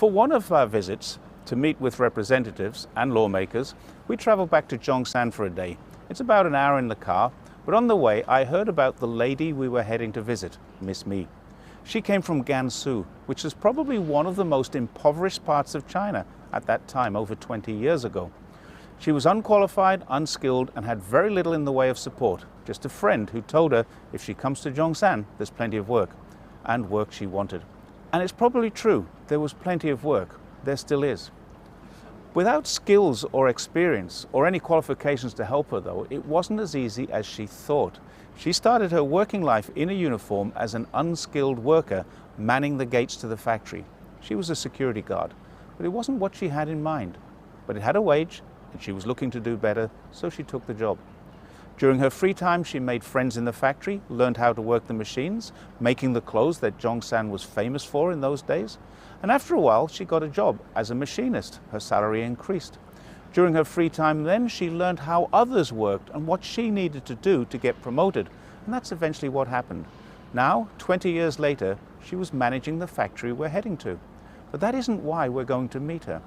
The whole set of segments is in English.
For one of our visits, to meet with representatives and lawmakers, we traveled back to Zhongshan for a day. It's about an hour in the car, but on the way I heard about the lady we were heading to visit, Miss Mi. She came from Gansu, which is probably one of the most impoverished parts of China at that time, over 20 years ago. She was unqualified, unskilled, and had very little in the way of support. Just a friend who told her if she comes to Zhongshan, there's plenty of work, and work she wanted. And it's probably true, there was plenty of work. There still is. Without skills or experience or any qualifications to help her though, it wasn't as easy as she thought. She started her working life in a uniform as an unskilled worker manning the gates to the factory. She was a security guard, but it wasn't what she had in mind. But it had a wage and she was looking to do better, so she took the job. During her free time, she made friends in the factory, learned how to work the machines, making the clothes that Zhongshan was famous for in those days. And after a while, she got a job as a machinist. Her salary increased. During her free time then, she learned how others worked and what she needed to do to get promoted. And that's eventually what happened. Now, 20 years later, she was managing the factory we're heading to. But that isn't why we're going to meet her.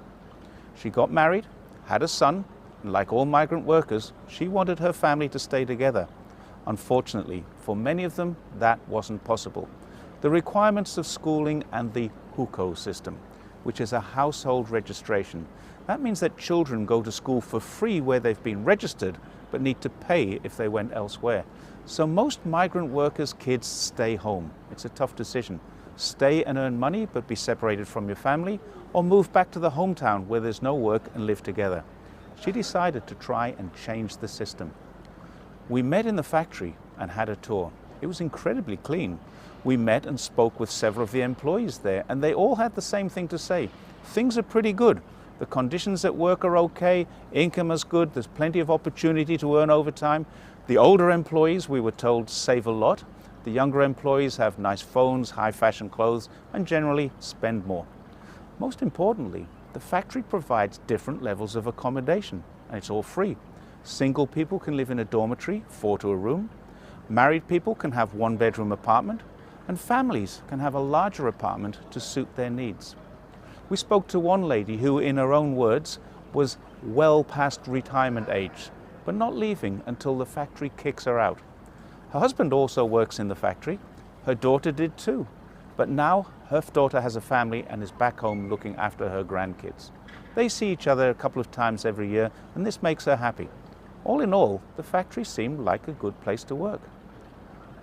She got married, had a son, and like all migrant workers, she wanted her family to stay together. Unfortunately, for many of them, that wasn't possible. The requirements of schooling and the hukou system, which is a household registration. That means that children go to school for free where they've been registered, but need to pay if they went elsewhere. So most migrant workers' kids stay home. It's a tough decision. Stay and earn money, but be separated from your family, or move back to the hometown where there's no work and live together. She decided to try and change the system. We met in the factory and had a tour. It was incredibly clean. We met and spoke with several of the employees there, and they all had the same thing to say. Things are pretty good. The conditions at work are okay, income is good, there's plenty of opportunity to earn overtime. The older employees, we were told, save a lot. The younger employees have nice phones, high fashion clothes, and generally spend more. Most importantly, the factory provides different levels of accommodation, and it's all free. Single people can live in a dormitory, 4 to a room. Married people can have 1-bedroom apartment, and families can have a larger apartment to suit their needs. We spoke to one lady who, in her own words, was well past retirement age, but not leaving until the factory kicks her out. Her husband also works in the factory. Her daughter did too, but now her daughter has a family and is back home looking after her grandkids. They see each other a couple of times every year, and this makes her happy. All in all, the factory seemed like a good place to work.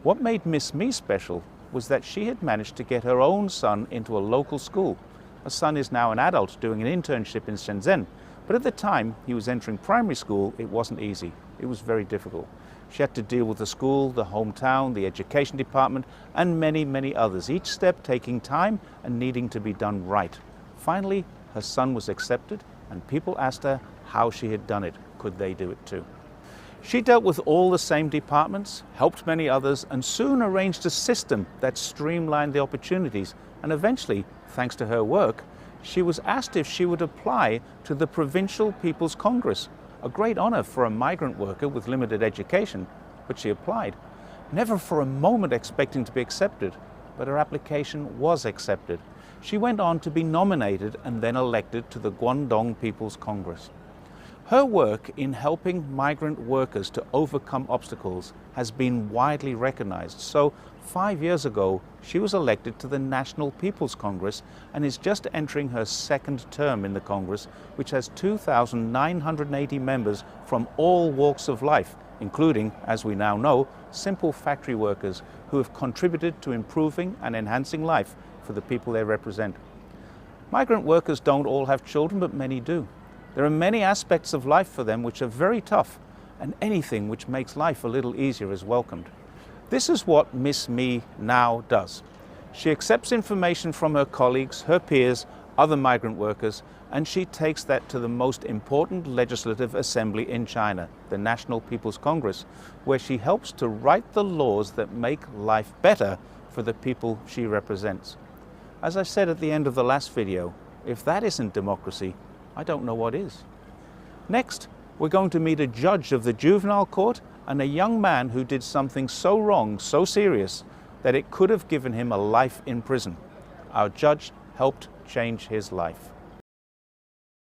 What made Miss Mi special was that she had managed to get her own son into a local school. Her son is now an adult doing an internship in Shenzhen, but at the time he was entering primary school, it wasn't easy. It was very difficult. She had to deal with the school, the hometown, the education department, and many, many others, each step taking time and needing to be done right. Finally, her son was accepted, and people asked her how she had done it. Could they do it too? She dealt with all the same departments, helped many others, and soon arranged a system that streamlined the opportunities. And eventually, thanks to her work, she was asked if she would apply to the Provincial People's Congress, a great honor for a migrant worker with limited education, but she applied. Never for a moment expecting to be accepted, but her application was accepted. She went on to be nominated and then elected to the Guangdong People's Congress. Her work in helping migrant workers to overcome obstacles has been widely recognized. So 5 years ago, she was elected to the National People's Congress and is just entering her second term in the Congress, which has 2,980 members from all walks of life, including, as we now know, simple factory workers who have contributed to improving and enhancing life for the people they represent. Migrant workers don't all have children, but many do. There are many aspects of life for them which are very tough, and anything which makes life a little easier is welcomed. This is what Miss Mi now does. She accepts information from her colleagues, her peers, other migrant workers, and she takes that to the most important legislative assembly in China, the National People's Congress, where she helps to write the laws that make life better for the people she represents. As I said at the end of the last video, if that isn't democracy, I don't know what is. Next, we're going to meet a judge of the juvenile court and a young man who did something so wrong, so serious, that it could have given him a life in prison. Our judge helped change his life.